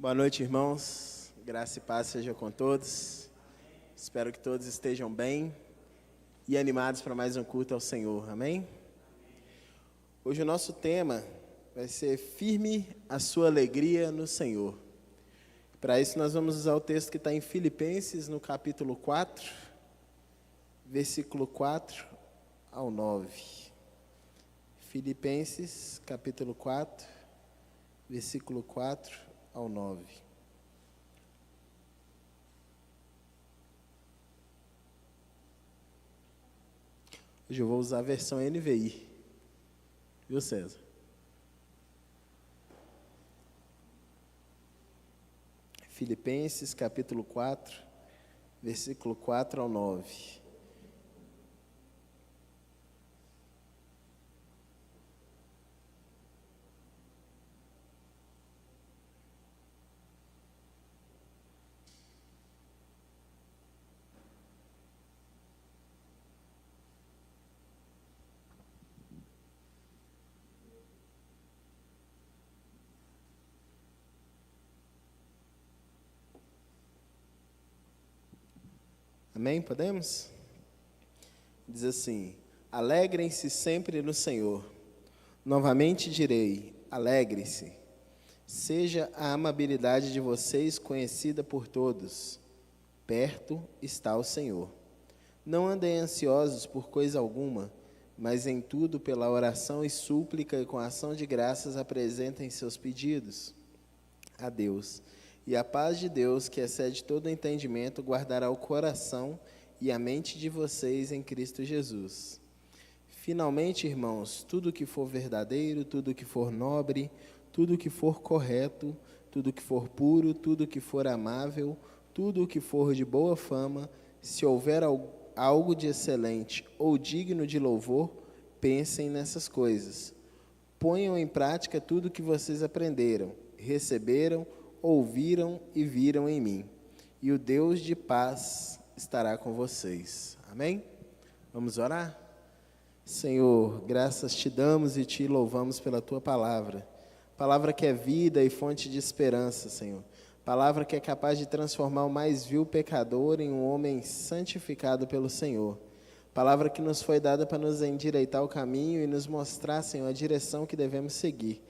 Boa noite, irmãos. Graça e paz seja com todos. Espero que todos estejam bem e animados para mais um culto ao Senhor. Amém? Hoje o nosso tema vai ser firme a sua alegria no Senhor. Para isso nós vamos usar o texto que está em Filipenses, no capítulo 4, versículo 4 ao 9. Filipenses, capítulo 4, versículo 4 ao 9. Hoje eu vou usar a versão NVI. Viu, César? Filipenses, capítulo 4, versículo 4 ao 9. Amém? Podemos? Diz assim: alegrem-se sempre no Senhor. Novamente direi, alegre-se. Seja a amabilidade de vocês conhecida por todos. Perto está o Senhor. Não andem ansiosos por coisa alguma, mas em tudo pela oração e súplica e com ação de graças apresentem seus pedidos a Deus. E a paz de Deus, que excede todo entendimento, guardará o coração e a mente de vocês em Cristo Jesus. Finalmente, irmãos, tudo que for verdadeiro, tudo que for nobre, tudo que for correto, tudo que for puro, tudo que for amável, tudo que for de boa fama, se houver algo de excelente ou digno de louvor, pensem nessas coisas. Ponham em prática tudo que vocês aprenderam, receberam, ouviram e viram em mim. E o Deus de paz estará com vocês. Amém? Vamos orar? Senhor, graças te damos e te louvamos pela tua palavra. Palavra que é vida e fonte de esperança, Senhor. Palavra que é capaz de transformar o mais vil pecador em um homem santificado pelo Senhor. Palavra que nos foi dada para nos endireitar o caminho e nos mostrar, Senhor, a direção que devemos seguir.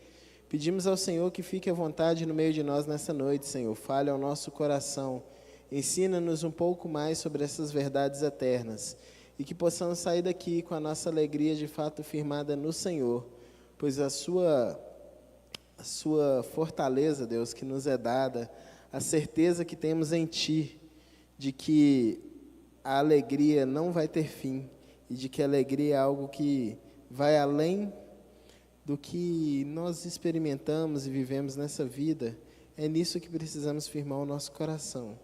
Pedimos ao Senhor que fique à vontade no meio de nós nessa noite, Senhor. Fale ao nosso coração. Ensina-nos um pouco mais sobre essas verdades eternas. E que possamos sair daqui com a nossa alegria de fato firmada no Senhor. Pois a sua fortaleza, Deus, que nos é dada, a certeza que temos em Ti, de que a alegria não vai ter fim. E de que a alegria é algo que vai além do que nós experimentamos e vivemos nessa vida, é nisso que precisamos firmar o nosso coração.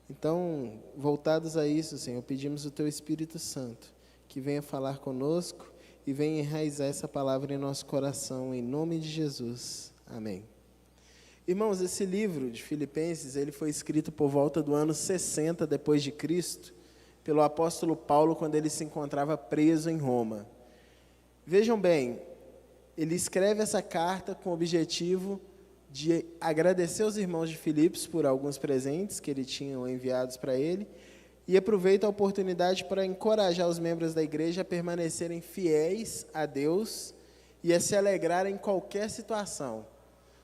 Então, voltados a isso, Senhor, pedimos o Teu Espírito Santo, que venha falar conosco e venha enraizar essa palavra em nosso coração, em nome de Jesus. Amém. Irmãos, esse livro de Filipenses, ele foi escrito por volta do ano 60 depois de Cristo, pelo apóstolo Paulo, quando ele se encontrava preso em Roma. Vejam bem, ele escreve essa carta com o objetivo de agradecer aos irmãos de Filipos por alguns presentes que ele tinha enviados para ele e aproveita a oportunidade para encorajar os membros da igreja a permanecerem fiéis a Deus e a se alegrar em qualquer situação.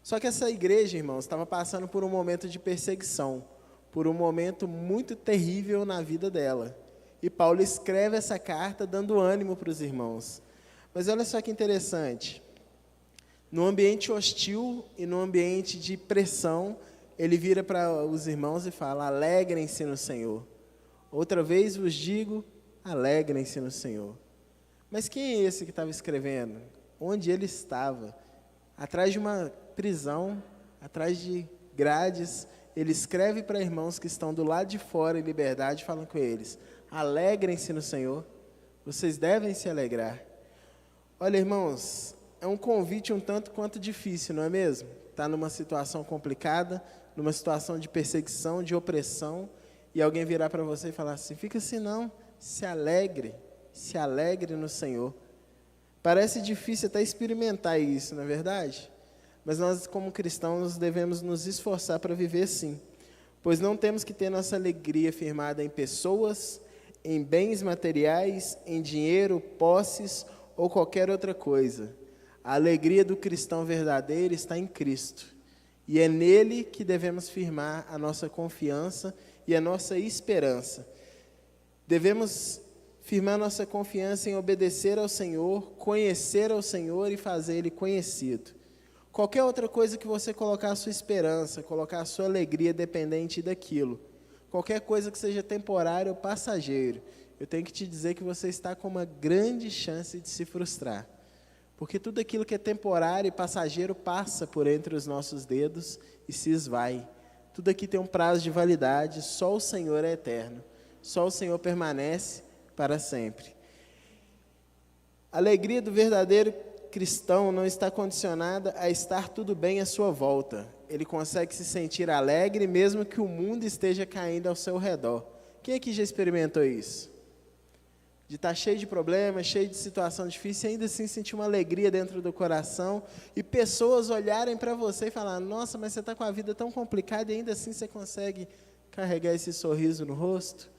Só que essa igreja, irmãos, estava passando por um momento de perseguição, por um momento muito terrível na vida dela. E Paulo escreve essa carta dando ânimo para os irmãos. Mas olha só que interessante, no ambiente hostil e no ambiente de pressão, ele vira para os irmãos e fala, alegrem-se no Senhor. Outra vez vos digo, alegrem-se no Senhor. Mas quem é esse que estava escrevendo? Onde ele estava? Atrás de uma prisão, atrás de grades, ele escreve para irmãos que estão do lado de fora em liberdade, falando com eles, alegrem-se no Senhor, vocês devem se alegrar. Olha, irmãos, é um convite um tanto quanto difícil, não é mesmo? Está numa situação complicada, numa situação de perseguição, de opressão, e alguém virar para você e falar assim, fica assim não, se alegre no Senhor. Parece difícil até experimentar isso, não é verdade? mas nós, como cristãos, devemos nos esforçar para viver sim, pois não temos que ter nossa alegria firmada em pessoas, em bens materiais, em dinheiro, posses ou qualquer outra coisa. A alegria do cristão verdadeiro está em Cristo, e é nele que devemos firmar a nossa confiança e a nossa esperança. Devemos firmar nossa confiança em obedecer ao Senhor, conhecer ao Senhor e fazer Ele conhecido. Qualquer outra coisa que você colocar a sua esperança, colocar a sua alegria dependente daquilo, qualquer coisa que seja temporário ou passageiro, eu tenho que te dizer que você está com uma grande chance de se frustrar. Porque tudo aquilo que é temporário e passageiro passa por entre os nossos dedos e se esvai. Tudo aqui tem um prazo de validade, só o Senhor é eterno. Só o Senhor permanece para sempre. A alegria do verdadeiro cristão não está condicionada a estar tudo bem à sua volta. Ele consegue se sentir alegre mesmo que o mundo esteja caindo ao seu redor. Quem aqui já experimentou isso? De estar cheio de problemas, cheio de situação difícil, e ainda assim sentir uma alegria dentro do coração, e pessoas olharem para você e falar, nossa, mas você está com a vida tão complicada e ainda assim você consegue carregar esse sorriso no rosto?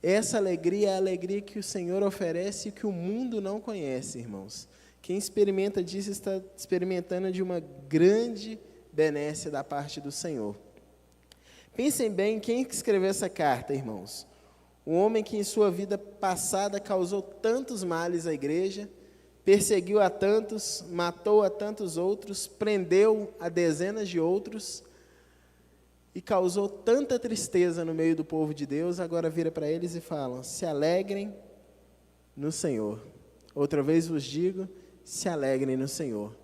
Essa alegria é a alegria que o Senhor oferece e que o mundo não conhece, irmãos. Quem experimenta disso está experimentando de uma grande benécia da parte do Senhor. Pensem bem, quem escreveu essa carta, irmãos? Um homem que em sua vida passada causou tantos males à igreja, perseguiu a tantos, matou a tantos outros, prendeu a dezenas de outros e causou tanta tristeza no meio do povo de Deus, agora vira para eles e fala, se alegrem no Senhor. Outra vez vos digo, se alegrem no Senhor.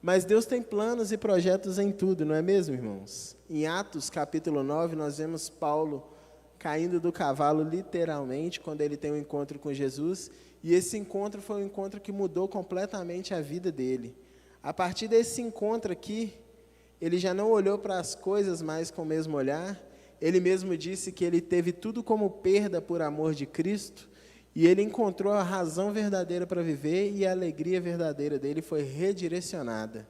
Mas Deus tem planos e projetos em tudo, não é mesmo, irmãos? Em Atos capítulo 9, nós vemos Paulo caindo do cavalo literalmente, quando ele tem um encontro com Jesus, e esse encontro foi um encontro que mudou completamente a vida dele. A partir desse encontro aqui, ele já não olhou para as coisas mais com o mesmo olhar, ele mesmo disse que ele teve tudo como perda por amor de Cristo, e ele encontrou a razão verdadeira para viver, e a alegria verdadeira dele foi redirecionada.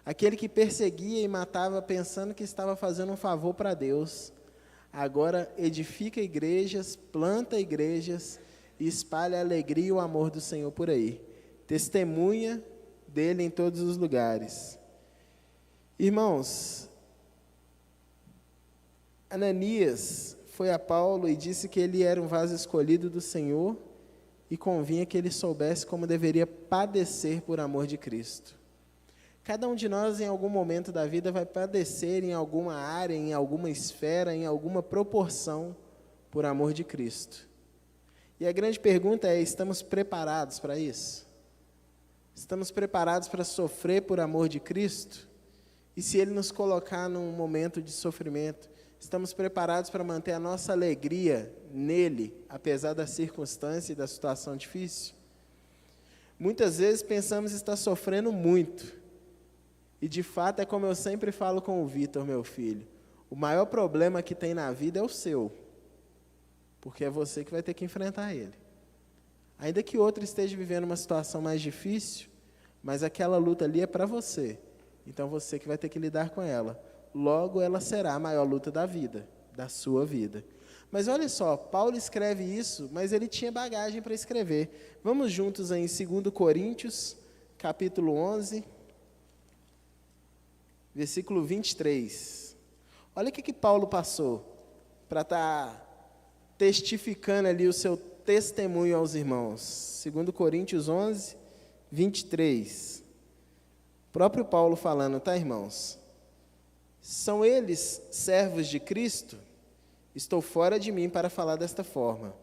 Aquele que perseguia e matava pensando que estava fazendo um favor para Deus, agora edifica igrejas, planta igrejas e espalha a alegria e o amor do Senhor por aí. Testemunha dele em todos os lugares. Irmãos, Ananias foi a Paulo e disse que ele era um vaso escolhido do Senhor e convinha que ele soubesse como deveria padecer por amor de Cristo. Cada um de nós, em algum momento da vida, vai padecer em alguma área, em alguma esfera, em alguma proporção, por amor de Cristo. E a grande pergunta é, estamos preparados para isso? Estamos preparados para sofrer por amor de Cristo? E se Ele nos colocar num momento de sofrimento, estamos preparados para manter a nossa alegria nele, apesar da circunstância e da situação difícil? Muitas vezes pensamos estar sofrendo muito. E de fato é como eu sempre falo com o Vitor, meu filho, o maior problema que tem na vida é o seu, porque é você que vai ter que enfrentar ele. Ainda que outro esteja vivendo uma situação mais difícil, mas aquela luta ali é para você, então você que vai ter que lidar com ela. Logo ela será a maior luta da vida, da sua vida. Mas olha só, Paulo escreve isso, mas ele tinha bagagem para escrever. Vamos juntos aí em 2 Coríntios, capítulo 11... versículo 23. Olha o que Paulo passou para estar testificando ali o seu testemunho aos irmãos. 2 Coríntios 11, 23. O próprio Paulo falando, tá, irmãos? São eles servos de Cristo? Estou fora de mim para falar desta forma.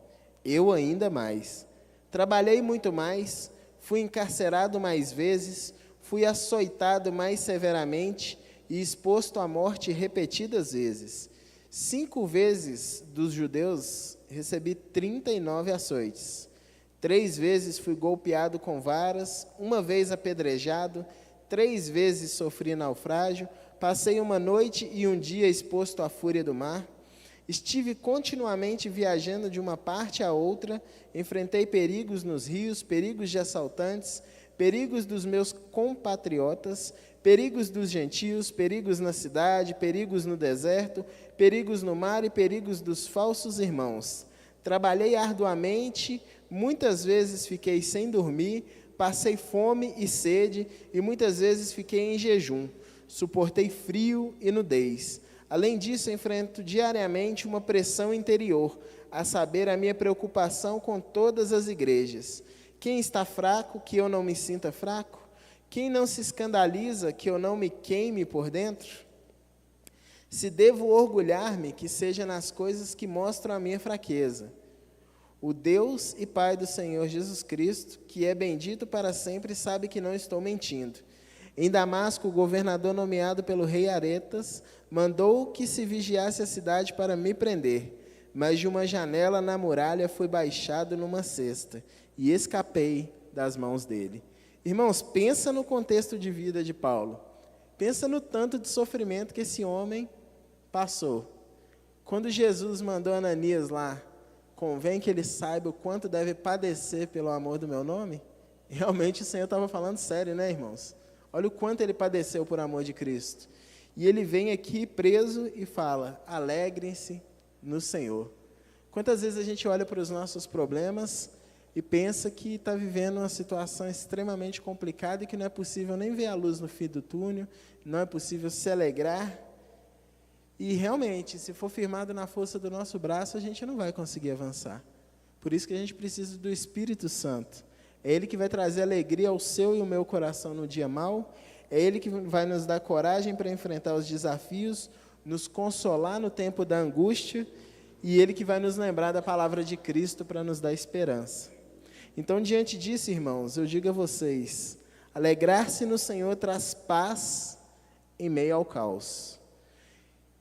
Eu ainda mais. Trabalhei muito mais, fui encarcerado mais vezes, fui açoitado mais severamente e exposto à morte repetidas vezes. 5 vezes dos judeus recebi 39 açoites. 3 vezes fui golpeado com varas, 1 vez apedrejado, 3 vezes sofri naufrágio, passei 1 noite e 1 dia exposto à fúria do mar. Estive continuamente viajando de uma parte a outra, enfrentei perigos nos rios, perigos de assaltantes, perigos dos meus compatriotas, perigos dos gentios, perigos na cidade, perigos no deserto, perigos no mar e perigos dos falsos irmãos. Trabalhei arduamente, muitas vezes fiquei sem dormir, passei fome e sede, e muitas vezes fiquei em jejum. Suportei frio e nudez. Além disso, enfrento diariamente uma pressão interior, a saber, a minha preocupação com todas as igrejas. Quem está fraco, que eu não me sinta fraco? Quem não se escandaliza, que eu não me queime por dentro? Se devo orgulhar-me, que seja nas coisas que mostram a minha fraqueza. O Deus e Pai do Senhor Jesus Cristo, que é bendito para sempre, sabe que não estou mentindo. Em Damasco, o governador nomeado pelo rei Aretas mandou que se vigiasse a cidade para me prender, mas de uma janela na muralha fui baixado numa cesta e escapei das mãos dele. Irmãos, pensa no contexto de vida de Paulo. Pensa no tanto de sofrimento que esse homem passou. Quando Jesus mandou Ananias lá, convém que ele saiba o quanto deve padecer pelo amor do meu nome? Realmente o Senhor estava falando sério, né, irmãos? Olha o quanto ele padeceu por amor de Cristo. E ele vem aqui preso e fala, alegrem-se no Senhor. Quantas vezes a gente olha para os nossos problemas e pensa que está vivendo uma situação extremamente complicada e que não é possível nem ver a luz no fim do túnel, não é possível se alegrar. E realmente, se for firmado na força do nosso braço, a gente não vai conseguir avançar. Por isso que a gente precisa do Espírito Santo. É Ele que vai trazer alegria ao seu e ao meu coração no dia mau. É Ele que vai nos dar coragem para enfrentar os desafios, nos consolar no tempo da angústia, e Ele que vai nos lembrar da palavra de Cristo para nos dar esperança. Então, diante disso, irmãos, eu digo a vocês, alegrar-se no Senhor traz paz em meio ao caos.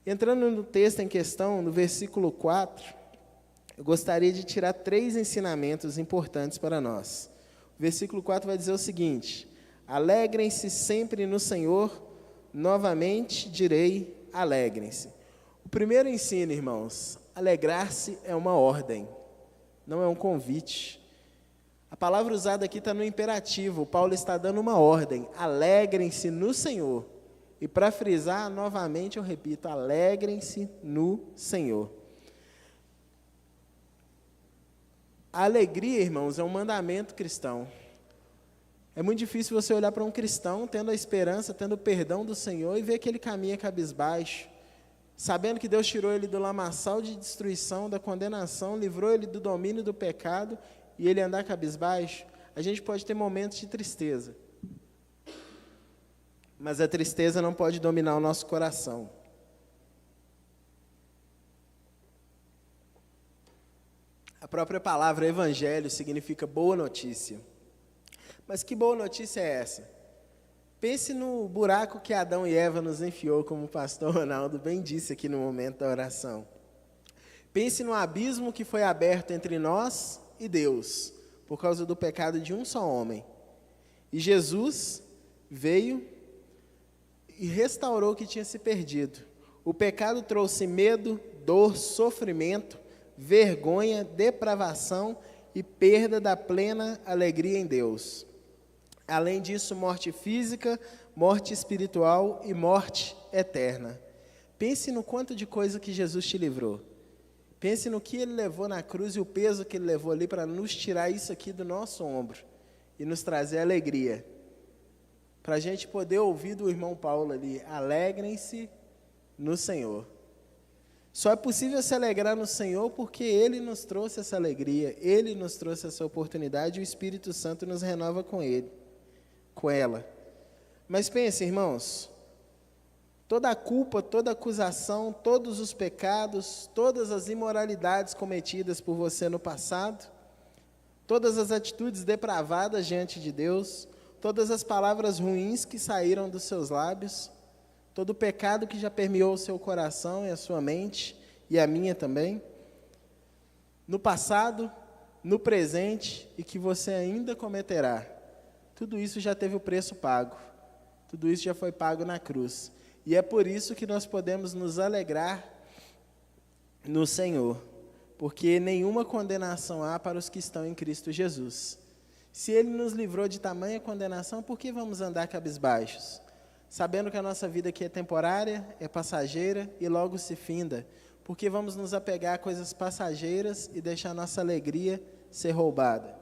Entrando no texto em questão, no versículo 4, eu gostaria de tirar 3 ensinamentos importantes para nós. O versículo 4 vai dizer o seguinte, alegrem-se sempre no Senhor, novamente direi, alegrem-se. O primeiro ensino, irmãos, alegrar-se é uma ordem, não é um convite. A palavra usada aqui está no imperativo, Paulo está dando uma ordem, alegrem-se no Senhor. E para frisar, novamente eu repito, alegrem-se no Senhor. A alegria, irmãos, é um mandamento cristão. É muito difícil você olhar para um cristão tendo a esperança, tendo o perdão do Senhor e ver que ele caminha cabisbaixo, sabendo que Deus tirou ele do lamaçal de destruição, da condenação, livrou ele do domínio do pecado e ele andar cabisbaixo. A gente pode ter momentos de tristeza, mas a tristeza não pode dominar o nosso coração. A própria palavra evangelho significa boa notícia. Mas que boa notícia é essa? Pense no buraco que Adão e Eva nos enfiou, como o pastor Ronaldo bem disse aqui no momento da oração. Pense no abismo que foi aberto entre nós e Deus, por causa do pecado de um só homem. E Jesus veio e restaurou o que tinha se perdido. O pecado trouxe medo, dor, sofrimento, vergonha, depravação e perda da plena alegria em Deus. Além disso, morte física, morte espiritual e morte eterna. Pense no quanto de coisa que Jesus te livrou. Pense no que Ele levou na cruz e o peso que Ele levou ali para nos tirar isso aqui do nosso ombro e nos trazer alegria. Para a gente poder ouvir do irmão Paulo ali, alegrem-se no Senhor. Só é possível se alegrar no Senhor porque Ele nos trouxe essa alegria, Ele nos trouxe essa oportunidade e o Espírito Santo nos renova com ela. Mas pense, irmãos, toda a culpa, toda a acusação, todos os pecados, todas as imoralidades cometidas por você no passado, todas as atitudes depravadas diante de Deus, todas as palavras ruins que saíram dos seus lábios, todo o pecado que já permeou o seu coração e a sua mente, e a minha também, no passado, no presente e que você ainda cometerá, tudo isso já teve o preço pago, tudo isso já foi pago na cruz, e é por isso que nós podemos nos alegrar no Senhor, porque nenhuma condenação há para os que estão em Cristo Jesus. Se Ele nos livrou de tamanha condenação, por que vamos andar cabisbaixos? Sabendo que a nossa vida aqui é temporária, é passageira e logo se finda. Por que vamos nos apegar a coisas passageiras e deixar a nossa alegria ser roubada?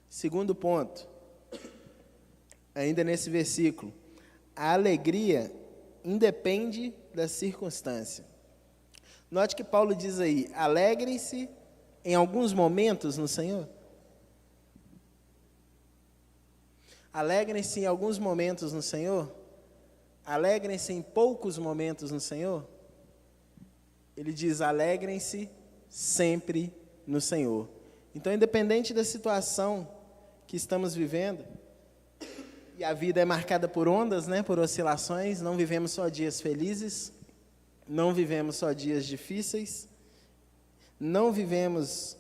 Segundo ponto, ainda nesse versículo, a alegria independe da circunstância. Note que Paulo diz aí, alegrem-se em alguns momentos no Senhor. Alegrem-se em alguns momentos no Senhor. Alegrem-se em poucos momentos no Senhor. Ele diz, alegrem-se sempre no Senhor. Então, independente da situação que estamos vivendo, e a vida é marcada por ondas, né, por oscilações, não vivemos só dias felizes, não vivemos só dias difíceis, não vivemos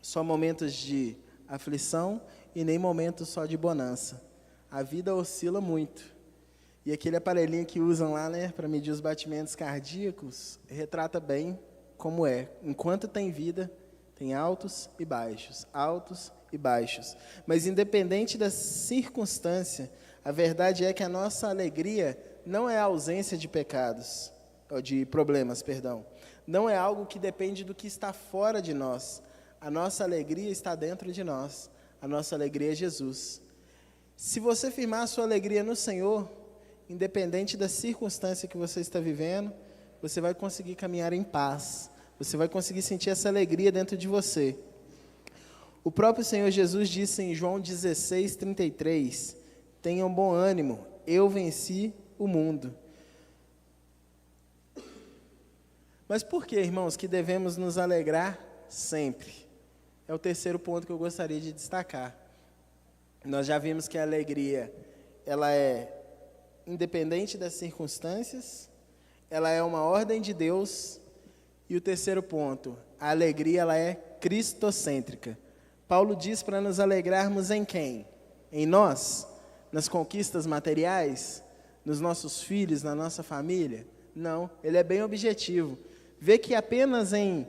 só momentos de aflição e nem momentos só de bonança. A vida oscila muito. E aquele aparelhinho que usam lá, né, para medir os batimentos cardíacos, retrata bem como é. Enquanto tem vida, tem altos e baixos, altos e baixos. Mas independente da circunstância, a verdade é que a nossa alegria não é a ausência de pecados, ou de problemas, perdão. Não é algo que depende do que está fora de nós. A nossa alegria está dentro de nós. A nossa alegria é Jesus. Se você firmar a sua alegria no Senhor, independente da circunstância que você está vivendo, você vai conseguir caminhar em paz. Você vai conseguir sentir essa alegria dentro de você. O próprio Senhor Jesus disse em João 16:33, tenham bom ânimo, eu venci o mundo. Mas por que, irmãos, que devemos nos alegrar sempre? É o terceiro ponto que eu gostaria de destacar. Nós já vimos que a alegria, ela é independente das circunstâncias, ela é uma ordem de Deus. E o terceiro ponto, a alegria, ela é cristocêntrica. Paulo diz para nos alegrarmos em quem? Em nós? Nas conquistas materiais? Nos nossos filhos, na nossa família? Não, ele é bem objetivo. Vê que apenas em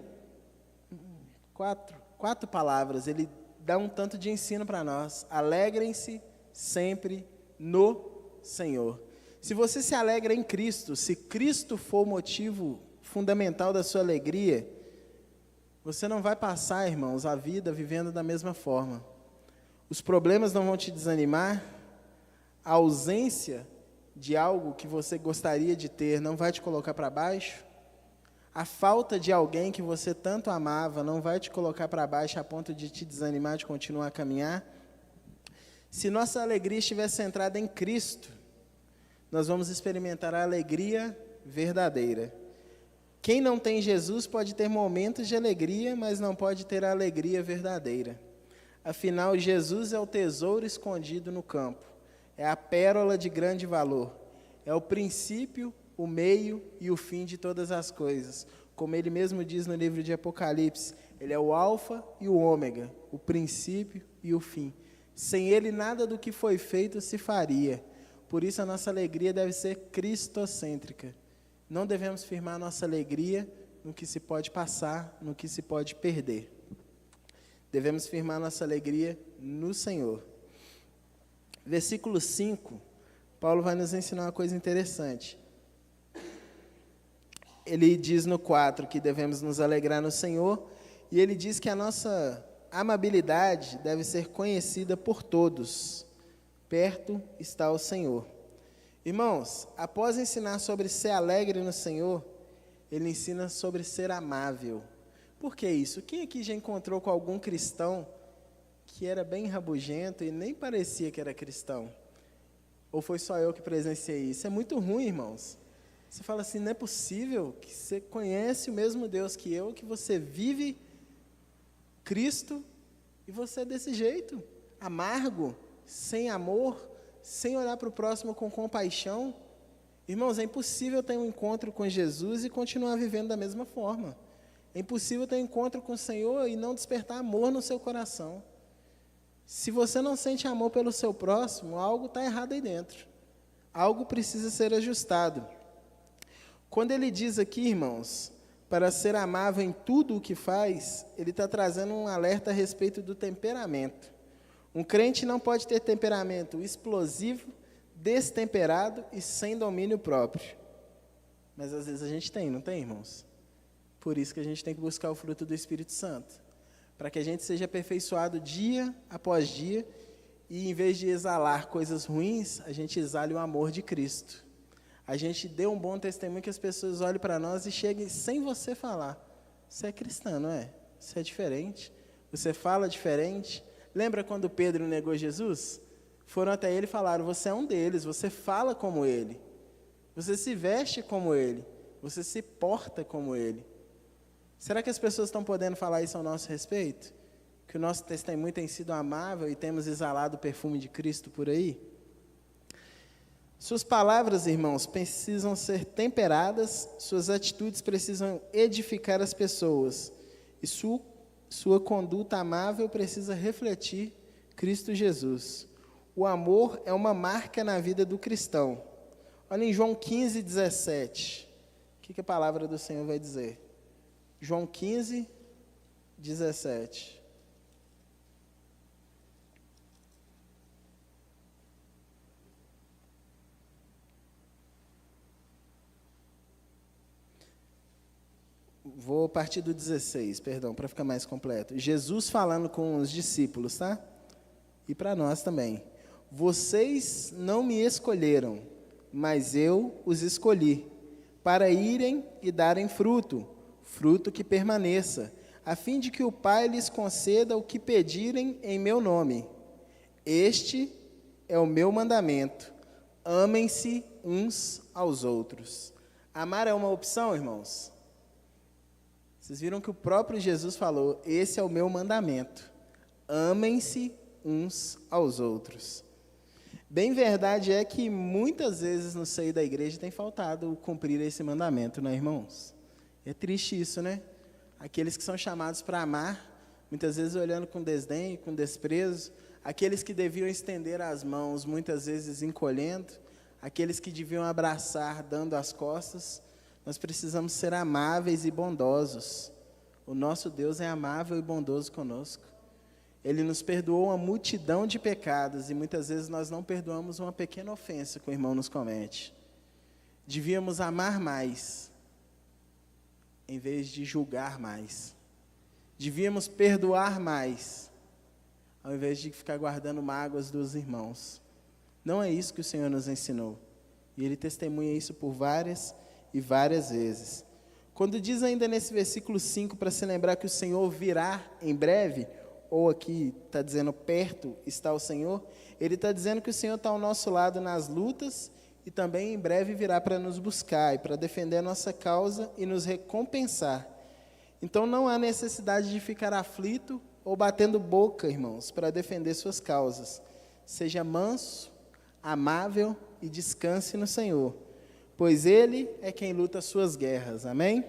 quatro palavras, ele dá um tanto de ensino para nós. Alegrem-se sempre no Senhor. Se você se alegra em Cristo, se Cristo for o motivo fundamental da sua alegria, você não vai passar, irmãos, a vida vivendo da mesma forma. Os problemas não vão te desanimar, a ausência de algo que você gostaria de ter não vai te colocar para baixo, a falta de alguém que você tanto amava não vai te colocar para baixo a ponto de te desanimar de continuar a caminhar. Se nossa alegria estiver centrada em Cristo, nós vamos experimentar a alegria verdadeira. Quem não tem Jesus pode ter momentos de alegria, mas não pode ter a alegria verdadeira. Afinal, Jesus é o tesouro escondido no campo, é a pérola de grande valor, é o princípio, o meio e o fim de todas as coisas. Como ele mesmo diz no livro de Apocalipse, ele é o alfa e o ômega, o princípio e o fim. Sem ele, nada do que foi feito se faria. Por isso, a nossa alegria deve ser cristocêntrica. Não devemos firmar nossa alegria no que se pode passar, no que se pode perder. Devemos firmar nossa alegria no Senhor. Versículo 5, Paulo vai nos ensinar uma coisa interessante. Ele diz no 4 que devemos nos alegrar no Senhor, e ele diz que a nossa amabilidade deve ser conhecida por todos. Perto está o Senhor. Irmãos, após ensinar sobre ser alegre no Senhor, ele ensina sobre ser amável. Por que isso? Quem aqui já encontrou com algum cristão que era bem rabugento e nem parecia que era cristão? Ou foi só eu que presenciei isso? É muito ruim, irmãos. Você fala assim, não é possível que você conhece o mesmo Deus que eu, que você vive Cristo e você é desse jeito, amargo, sem amor, sem olhar para o próximo com compaixão. Irmãos, é impossível ter um encontro com Jesus e continuar vivendo da mesma forma. É impossível ter um encontro com o Senhor e não despertar amor no seu coração. Se você não sente amor pelo seu próximo, algo está errado aí dentro. Algo precisa ser ajustado. Quando ele diz aqui, irmãos, para ser amável em tudo o que faz, ele está trazendo um alerta a respeito do temperamento. Um crente não pode ter temperamento explosivo, destemperado e sem domínio próprio. Mas às vezes a gente tem, não tem, irmãos? Por isso que a gente tem que buscar o fruto do Espírito Santo, para que a gente seja aperfeiçoado dia após dia e, em vez de exalar coisas ruins, a gente exale o amor de Cristo. A gente dê um bom testemunho que as pessoas olhem para nós e cheguem sem você falar. Você é cristão, não é? Você é diferente. Você fala diferente. Lembra quando Pedro negou Jesus? Foram até ele e falaram, você é um deles, você fala como ele. Você se veste como ele. Você se porta como ele. Será que as pessoas estão podendo falar isso ao nosso respeito? Que o nosso testemunho tem sido amável e temos exalado o perfume de Cristo por aí? Suas palavras, irmãos, precisam ser temperadas, suas atitudes precisam edificar as pessoas, e sua conduta amável precisa refletir Cristo Jesus. O amor é uma marca na vida do cristão. Olha em João 15, 17. O que a palavra do Senhor vai dizer? João 15, 17. Vou partir do 16, perdão, para ficar mais completo. Jesus falando com os discípulos, tá? E para nós também. Vocês não me escolheram, mas eu os escolhi, para irem e darem fruto, fruto que permaneça, a fim de que o Pai lhes conceda o que pedirem em meu nome. Este é o meu mandamento. Amem-se uns aos outros. Amar é uma opção, irmãos? Vocês viram que o próprio Jesus falou, esse é o meu mandamento. Amem-se uns aos outros. Bem verdade é que muitas vezes no seio da igreja tem faltado cumprir esse mandamento, não é, irmãos? É triste isso, né? Aqueles que são chamados para amar, muitas vezes olhando com desdém, com desprezo. Aqueles que deviam estender as mãos, muitas vezes encolhendo. Aqueles que deviam abraçar, dando as costas. Nós precisamos ser amáveis e bondosos. O nosso Deus é amável e bondoso conosco. Ele nos perdoou uma multidão de pecados e muitas vezes nós não perdoamos uma pequena ofensa que o irmão nos comete. Devíamos amar mais, em vez de julgar mais. Devíamos perdoar mais, ao invés de ficar guardando mágoas dos irmãos. Não é isso que o Senhor nos ensinou. E Ele testemunha isso por várias e várias vezes. Quando diz ainda nesse versículo 5, para se lembrar que o Senhor virá em breve, ou aqui está dizendo perto está o Senhor, Ele está dizendo que o Senhor está ao nosso lado nas lutas e também em breve virá para nos buscar e para defender a nossa causa e nos recompensar. Então não há necessidade de ficar aflito ou batendo boca, irmãos, para defender suas causas. Seja manso, amável e descanse no Senhor, pois Ele é quem luta as suas guerras, amém?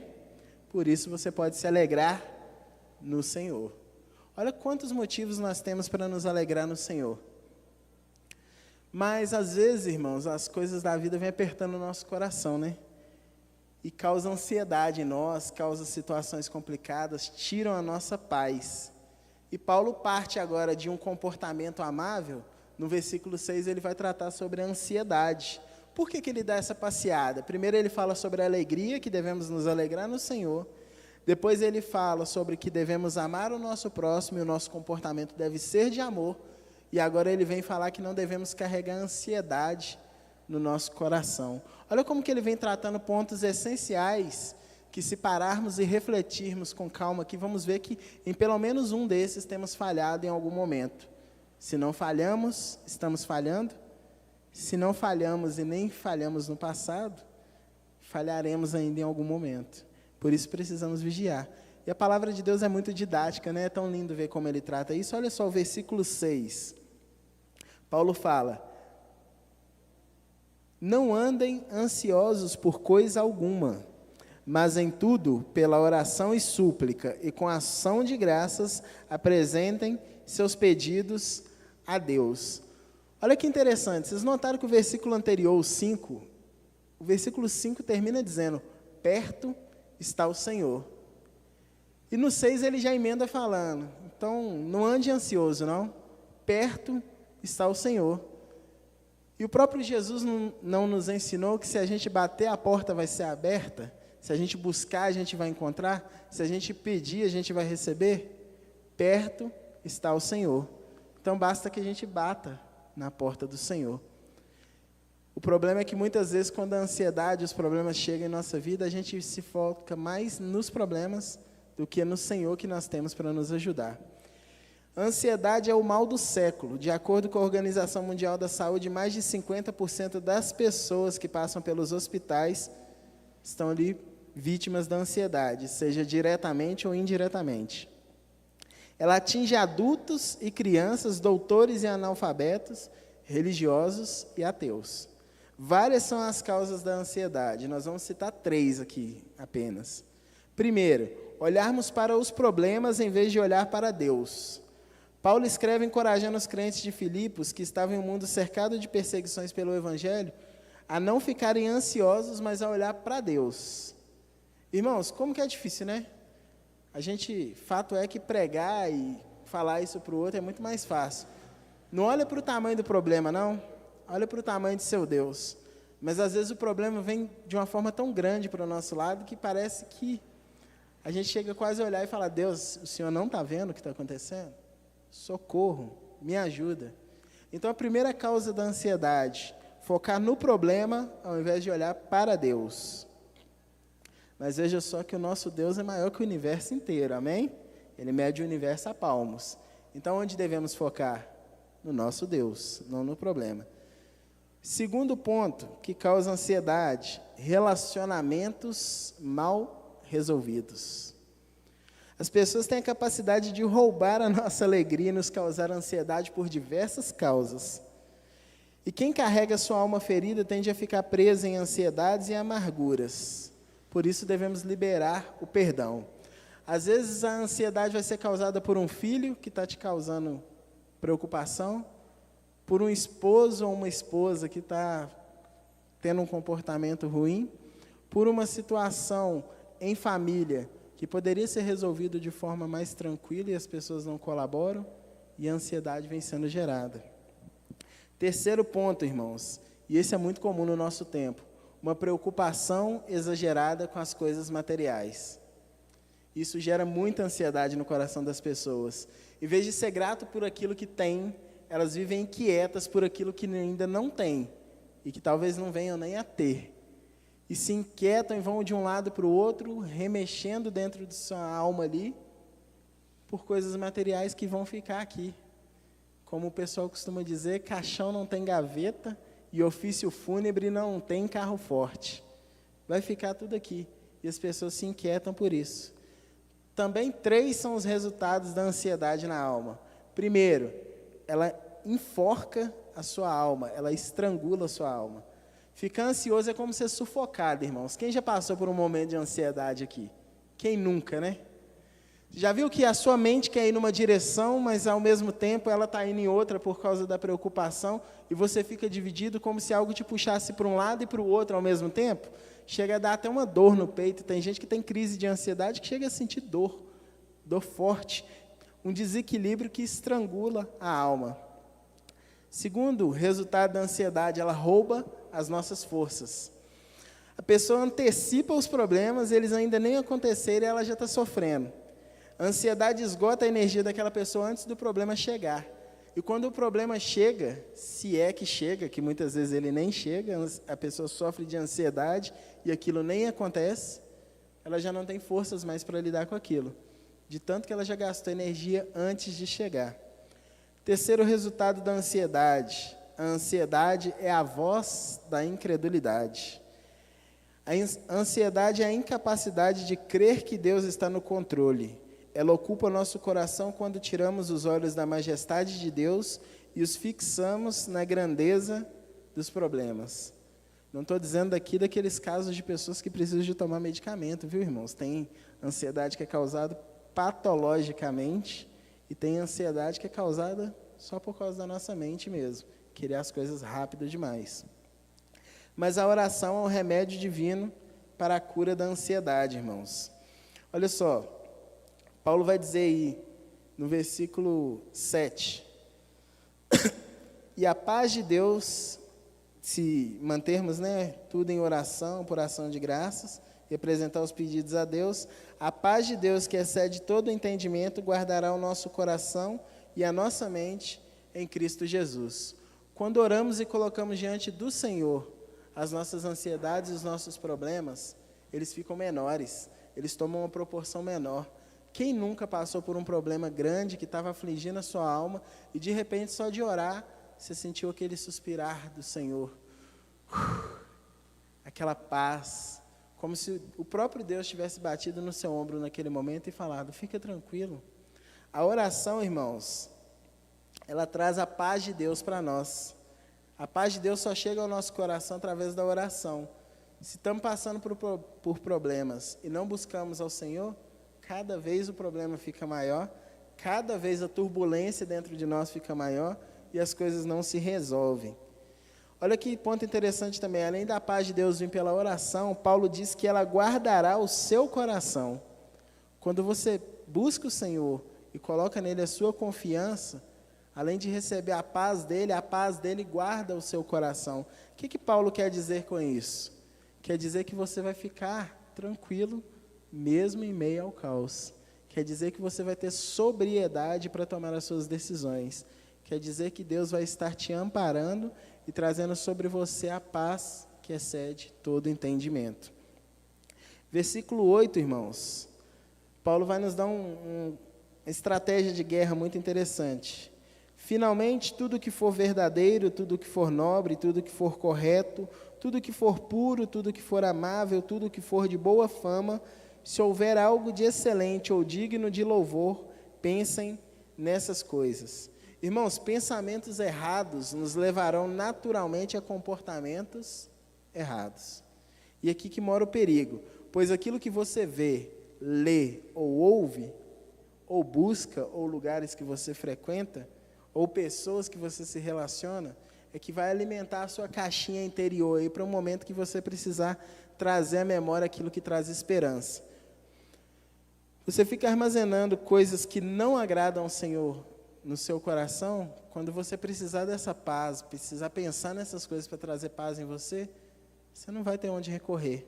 Por isso você pode se alegrar no Senhor. Olha quantos motivos nós temos para nos alegrar no Senhor. Mas, às vezes, irmãos, as coisas da vida vêm apertando o nosso coração, né? E causam ansiedade em nós, causam situações complicadas, tiram a nossa paz. E Paulo parte agora de um comportamento amável. No versículo 6, ele vai tratar sobre a ansiedade. Por que ele dá essa passeada? Primeiro ele fala sobre a alegria, que devemos nos alegrar no Senhor. Depois ele fala sobre que devemos amar o nosso próximo e o nosso comportamento deve ser de amor. E agora ele vem falar que não devemos carregar ansiedade no nosso coração. Olha como que ele vem tratando pontos essenciais que, se pararmos e refletirmos com calma aqui, vamos ver que em pelo menos um desses temos falhado em algum momento. Se não falhamos, estamos falhando. Se não falhamos e nem falhamos no passado, falharemos ainda em algum momento. Por isso precisamos vigiar. E a palavra de Deus é muito didática, né? É tão lindo ver como ele trata isso. Olha só o versículo 6. Paulo fala: não andem ansiosos por coisa alguma, mas em tudo, pela oração e súplica, e com ação de graças, apresentem seus pedidos a Deus. Olha que interessante, vocês notaram que o versículo anterior, o 5, o versículo 5 termina dizendo, perto está o Senhor. E no 6 ele já emenda falando, então não ande ansioso não, perto está o Senhor. E o próprio Jesus não nos ensinou que se a gente bater, a porta vai ser aberta? Se a gente buscar, a gente vai encontrar? Se a gente pedir, a gente vai receber? Perto está o Senhor. Então basta que a gente bata na porta do Senhor. O problema é que muitas vezes quando a ansiedade, os problemas chegam em nossa vida, a gente se foca mais nos problemas do que no Senhor que nós temos para nos ajudar. A ansiedade é o mal do século. De acordo com a Organização Mundial da Saúde, mais de 50% das pessoas que passam pelos hospitais estão ali vítimas da ansiedade, seja diretamente ou indiretamente. Ela atinge adultos e crianças, doutores e analfabetos, religiosos e ateus. Várias são as causas da ansiedade, nós vamos citar 3 aqui apenas. Primeiro, olharmos para os problemas em vez de olhar para Deus. Paulo escreve encorajando os crentes de Filipos, que estavam em um mundo cercado de perseguições pelo Evangelho, a não ficarem ansiosos, mas a olhar para Deus. Irmãos, como que é difícil, né? Fato é que pregar e falar isso para o outro é muito mais fácil. Não olha para o tamanho do problema, não. Olha para o tamanho de seu Deus. Mas às vezes o problema vem de uma forma tão grande para o nosso lado que parece que a gente chega quase a olhar e falar, Deus, o Senhor não está vendo o que está acontecendo? Socorro, me ajuda. Então a primeira causa da ansiedade, focar no problema ao invés de olhar para Deus. Mas veja só que o nosso Deus é maior que o universo inteiro, amém? Ele mede o universo a palmos. Então onde devemos focar? No nosso Deus, não no problema. Segundo ponto que causa ansiedade, relacionamentos mal resolvidos. As pessoas têm a capacidade de roubar a nossa alegria e nos causar ansiedade por diversas causas. E quem carrega sua alma ferida tende a ficar preso em ansiedades e amarguras. Por isso devemos liberar o perdão. Às vezes a ansiedade vai ser causada por um filho que está te causando preocupação, por um esposo ou uma esposa que está tendo um comportamento ruim, por uma situação em família que poderia ser resolvido de forma mais tranquila e as pessoas não colaboram, e a ansiedade vem sendo gerada. Terceiro ponto, irmãos, e esse é muito comum no nosso tempo, uma preocupação exagerada com as coisas materiais. Isso gera muita ansiedade no coração das pessoas. Em vez de ser grato por aquilo que tem, elas vivem inquietas por aquilo que ainda não tem, e que talvez não venham nem a ter. E se inquietam e vão de um lado para o outro, remexendo dentro de sua alma ali, por coisas materiais que vão ficar aqui. Como o pessoal costuma dizer, caixão não tem gaveta e ofício fúnebre não tem carro forte. Vai ficar tudo aqui. E as pessoas se inquietam por isso. Também 3 são os resultados da ansiedade na alma. Primeiro, ela enforca a sua alma, ela estrangula a sua alma. Ficar ansioso é como ser sufocado, irmãos. Quem já passou por um momento de ansiedade aqui? Quem nunca, né? Já viu que a sua mente quer ir numa direção, mas ao mesmo tempo ela está indo em outra por causa da preocupação, e você fica dividido como se algo te puxasse para um lado e para o outro ao mesmo tempo? Chega a dar até uma dor no peito. Tem gente que tem crise de ansiedade que chega a sentir dor forte, um desequilíbrio que estrangula a alma. Segundo resultado da ansiedade, ela rouba as nossas forças. A pessoa antecipa os problemas, eles ainda nem acontecerem, ela já está sofrendo. A ansiedade esgota a energia daquela pessoa antes do problema chegar. E quando o problema chega, se é que chega, que muitas vezes ele nem chega, a pessoa sofre de ansiedade e aquilo nem acontece, ela já não tem forças mais para lidar com aquilo, de tanto que ela já gastou energia antes de chegar. Terceiro resultado da ansiedade. A ansiedade é a voz da incredulidade. A ansiedade é a incapacidade de crer que Deus está no controle. Ela ocupa o nosso coração quando tiramos os olhos da majestade de Deus e os fixamos na grandeza dos problemas. Não estou dizendo aqui daqueles casos de pessoas que precisam de tomar medicamento, viu, irmãos? Tem ansiedade que é causada patologicamente e tem ansiedade que é causada só por causa da nossa mente mesmo, querer as coisas rápido demais. Mas a oração é um remédio divino para a cura da ansiedade, irmãos. Olha só, Paulo vai dizer aí, no versículo 7, e a paz de Deus, se mantermos, tudo em oração, por ação de graças, e apresentar os pedidos a Deus, a paz de Deus, que excede todo o entendimento, guardará o nosso coração e a nossa mente em Cristo Jesus. Quando oramos e colocamos diante do Senhor as nossas ansiedades e os nossos problemas, eles ficam menores, eles tomam uma proporção menor. Quem nunca passou por um problema grande que estava afligindo a sua alma e de repente só de orar, você sentiu aquele suspirar do Senhor, aquela paz, como se o próprio Deus tivesse batido no seu ombro naquele momento e falado, fica tranquilo. A oração, irmãos, ela traz a paz de Deus para nós. A paz de Deus só chega ao nosso coração através da oração. Se estamos passando por problemas e não buscamos ao Senhor, cada vez o problema fica maior, cada vez a turbulência dentro de nós fica maior e as coisas não se resolvem. Olha que ponto interessante também, além da paz de Deus vir pela oração, Paulo diz que ela guardará o seu coração. Quando você busca o Senhor e coloca nele a sua confiança, além de receber a paz dele guarda o seu coração. O que Paulo quer dizer com isso? Quer dizer que você vai ficar tranquilo, mesmo em meio ao caos. Quer dizer que você vai ter sobriedade para tomar as suas decisões. Quer dizer que Deus vai estar te amparando e trazendo sobre você a paz que excede todo entendimento. Versículo 8, irmãos. Paulo vai nos dar uma estratégia de guerra muito interessante. Finalmente, tudo que for verdadeiro, tudo que for nobre, tudo que for correto, tudo que for puro, tudo que for amável, tudo que for de boa fama, se houver algo de excelente ou digno de louvor, pensem nessas coisas. Irmãos, pensamentos errados nos levarão naturalmente a comportamentos errados. E aqui que mora o perigo, pois aquilo que você vê, lê ou ouve, ou busca, ou lugares que você frequenta, ou pessoas que você se relaciona, é que vai alimentar a sua caixinha interior aí para um momento que você precisar trazer à memória aquilo que traz esperança. Você fica armazenando coisas que não agradam ao Senhor no seu coração, quando você precisar dessa paz, precisar pensar nessas coisas para trazer paz em você, você não vai ter onde recorrer.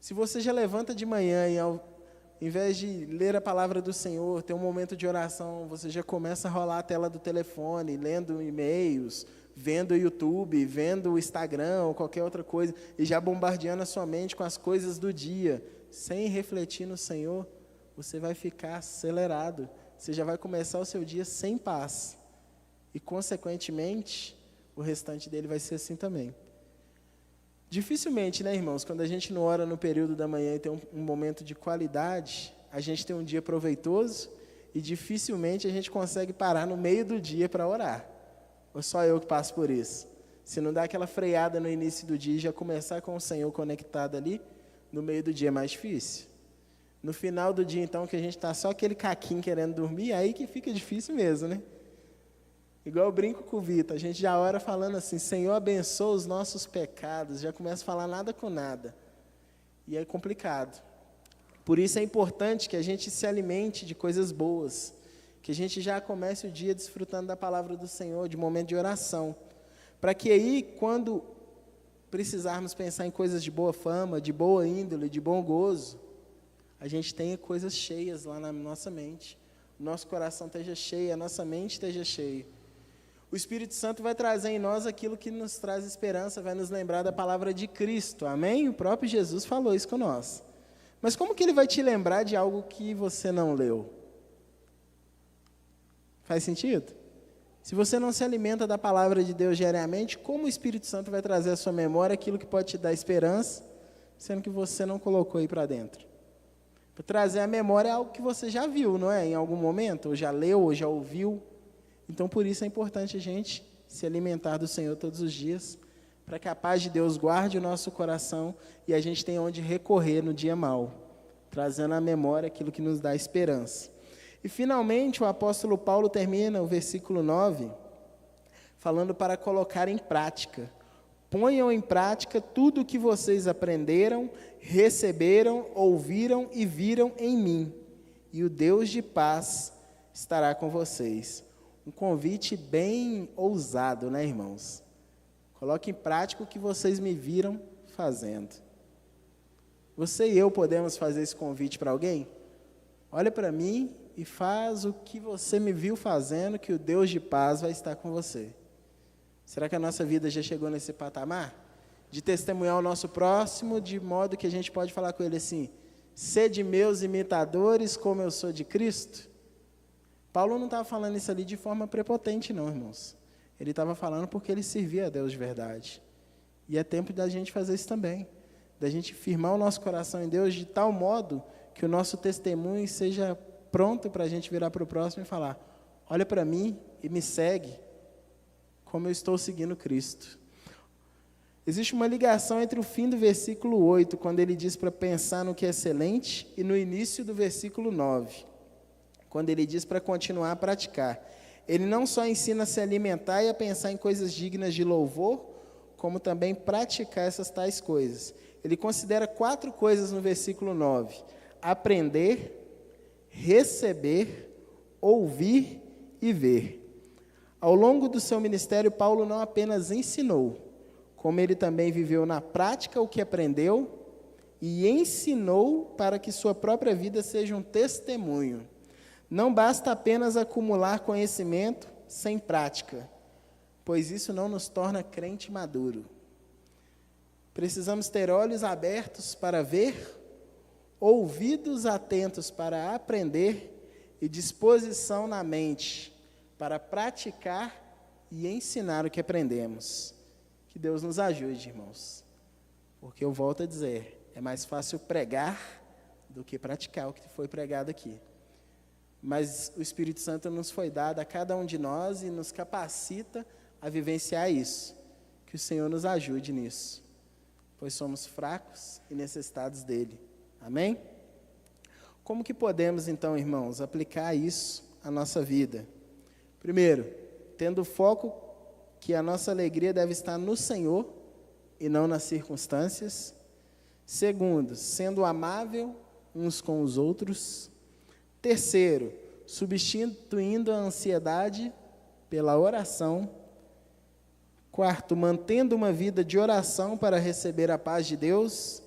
Se você já levanta de manhã e ao invés de ler a palavra do Senhor, ter um momento de oração, você já começa a rolar a tela do telefone, lendo e-mails, vendo o YouTube, vendo o Instagram ou qualquer outra coisa, e já bombardeando a sua mente com as coisas do dia, sem refletir no Senhor, você vai ficar acelerado. Você já vai começar o seu dia sem paz. E, consequentemente, o restante dele vai ser assim também. Dificilmente, irmãos, quando a gente não ora no período da manhã e tem um momento de qualidade, a gente tem um dia proveitoso e dificilmente a gente consegue parar no meio do dia para orar. Ou só eu que passo por isso? Se não dá aquela freada no início do dia e já começar com o Senhor conectado ali, no meio do dia é mais difícil. No final do dia, então, que a gente está só aquele caquinho querendo dormir, aí que fica difícil mesmo, Igual eu brinco com o Vitor, a gente já ora falando assim, Senhor, abençoa os nossos pecados, já começa a falar nada com nada. E é complicado. Por isso é importante que a gente se alimente de coisas boas, que a gente já comece o dia desfrutando da palavra do Senhor, de momento de oração, para que aí, quando precisarmos pensar em coisas de boa fama, de boa índole, de bom gozo, a gente tenha coisas cheias lá na nossa mente, o nosso coração esteja cheio, a nossa mente esteja cheia. O Espírito Santo vai trazer em nós aquilo que nos traz esperança, vai nos lembrar da palavra de Cristo, amém? O próprio Jesus falou isso com nós. Mas como que ele vai te lembrar de algo que você não leu? Faz sentido? Se você não se alimenta da palavra de Deus diariamente, como o Espírito Santo vai trazer à sua memória aquilo que pode te dar esperança, sendo que você não colocou aí para dentro? Para trazer à memória algo que você já viu, não é? Em algum momento, ou já leu, ou já ouviu. Então, por isso é importante a gente se alimentar do Senhor todos os dias, para que a paz de Deus guarde o nosso coração e a gente tenha onde recorrer no dia mau, trazendo à memória aquilo que nos dá esperança. E, finalmente, o apóstolo Paulo termina o versículo 9, falando para colocar em prática. Ponham em prática tudo o que vocês aprenderam, receberam, ouviram e viram em mim, e o Deus de paz estará com vocês. Um convite bem ousado, né, irmãos? Coloque em prática o que vocês me viram fazendo. Você e eu podemos fazer esse convite para alguém? Olha para mim e faz o que você me viu fazendo, que o Deus de paz vai estar com você. Será que a nossa vida já chegou nesse patamar? De testemunhar o nosso próximo, de modo que a gente pode falar com ele assim: sede meus imitadores, como eu sou de Cristo? Paulo não estava falando isso ali de forma prepotente, não, irmãos. Ele estava falando porque ele servia a Deus de verdade. E é tempo da gente fazer isso também. Da gente firmar o nosso coração em Deus de tal modo que o nosso testemunho seja pronto para a gente virar para o próximo e falar: olha para mim e me segue, como eu estou seguindo Cristo. Existe uma ligação entre o fim do versículo 8, quando ele diz para pensar no que é excelente, e no início do versículo 9, quando ele diz para continuar a praticar. Ele não só ensina a se alimentar e a pensar em coisas dignas de louvor, como também praticar essas tais coisas. Ele considera 4 coisas no versículo 9: aprender, receber, ouvir e ver. Ao longo do seu ministério, Paulo não apenas ensinou, como ele também viveu na prática o que aprendeu e ensinou para que sua própria vida seja um testemunho. Não basta apenas acumular conhecimento sem prática, pois isso não nos torna crente maduro. Precisamos ter olhos abertos para ver, ouvidos atentos para aprender e disposição na mente para praticar e ensinar o que aprendemos. Que Deus nos ajude, irmãos. Porque eu volto a dizer, é mais fácil pregar do que praticar o que foi pregado aqui. Mas o Espírito Santo nos foi dado a cada um de nós e nos capacita a vivenciar isso. Que o Senhor nos ajude nisso, pois somos fracos e necessitados dEle. Amém? Como que podemos, então, irmãos, aplicar isso à nossa vida? Primeiro, tendo foco que a nossa alegria deve estar no Senhor e não nas circunstâncias. Segundo, sendo amável uns com os outros. Terceiro, substituindo a ansiedade pela oração. Quarto, mantendo uma vida de oração para receber a paz de Deus.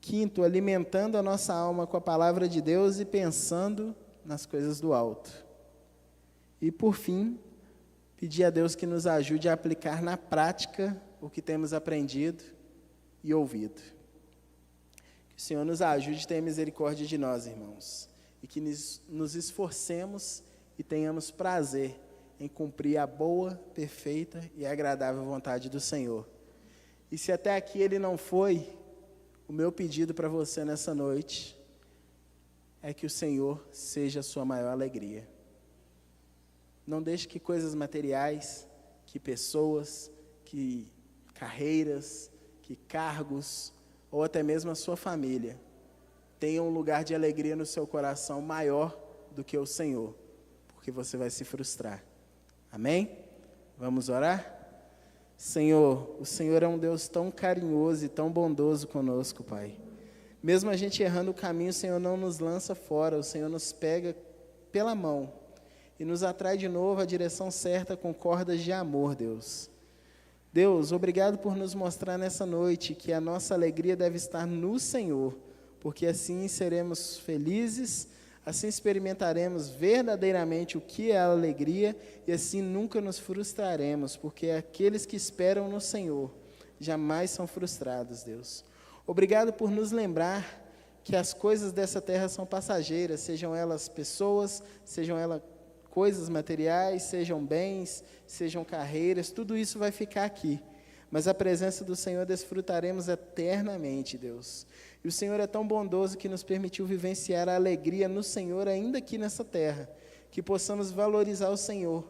Quinto, alimentando a nossa alma com a palavra de Deus e pensando nas coisas do alto. E, por fim, pedir a Deus que nos ajude a aplicar na prática o que temos aprendido e ouvido. Que o Senhor nos ajude a ter misericórdia de nós, irmãos, e que nos esforcemos e tenhamos prazer em cumprir a boa, perfeita e agradável vontade do Senhor. E se até aqui Ele não foi, o meu pedido para você nessa noite é que o Senhor seja a sua maior alegria. Não deixe que coisas materiais, que pessoas, que carreiras, que cargos, ou até mesmo a sua família, tenham um lugar de alegria no seu coração maior do que o Senhor, porque você vai se frustrar. Amém? Vamos orar? Senhor, o Senhor é um Deus tão carinhoso e tão bondoso conosco, Pai. Mesmo a gente errando o caminho, o Senhor não nos lança fora, o Senhor nos pega pela mão e nos atrai de novo à direção certa com cordas de amor, Deus. Deus, obrigado por nos mostrar nessa noite que a nossa alegria deve estar no Senhor, porque assim seremos felizes, assim experimentaremos verdadeiramente o que é a alegria e assim nunca nos frustraremos, porque aqueles que esperam no Senhor jamais são frustrados, Deus. Obrigado por nos lembrar que as coisas dessa terra são passageiras, sejam elas pessoas, sejam elas coisas materiais, sejam bens, sejam carreiras, tudo isso vai ficar aqui. Mas a presença do Senhor desfrutaremos eternamente, Deus. E o Senhor é tão bondoso que nos permitiu vivenciar a alegria no Senhor ainda aqui nessa terra. Que possamos valorizar o Senhor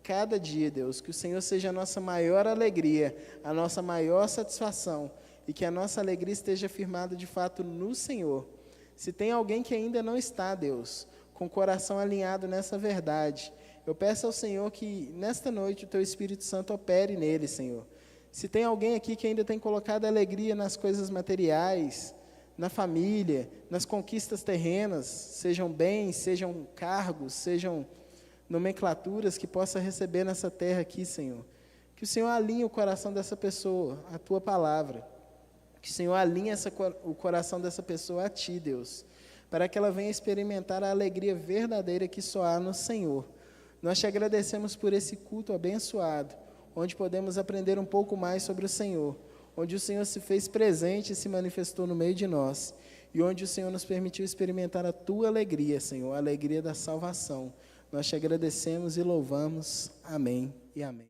cada dia, Deus. Que o Senhor seja a nossa maior alegria, a nossa maior satisfação. E que a nossa alegria esteja firmada de fato no Senhor. Se tem alguém que ainda não está, Deus, com o coração alinhado nessa verdade, eu peço ao Senhor que nesta noite o Teu Espírito Santo opere nele, Senhor. Se tem alguém aqui que ainda tem colocado alegria nas coisas materiais, na família, nas conquistas terrenas, sejam bens, sejam cargos, sejam nomenclaturas que possa receber nessa terra aqui, Senhor. Que o Senhor alinhe o coração dessa pessoa à Tua palavra. Que o Senhor alinhe o coração dessa pessoa a Ti, Deus, para que ela venha experimentar a alegria verdadeira que só há no Senhor. Nós Te agradecemos por esse culto abençoado, onde podemos aprender um pouco mais sobre o Senhor, onde o Senhor se fez presente e se manifestou no meio de nós, e onde o Senhor nos permitiu experimentar a Tua alegria, Senhor, a alegria da salvação. Nós Te agradecemos e louvamos. Amém e amém.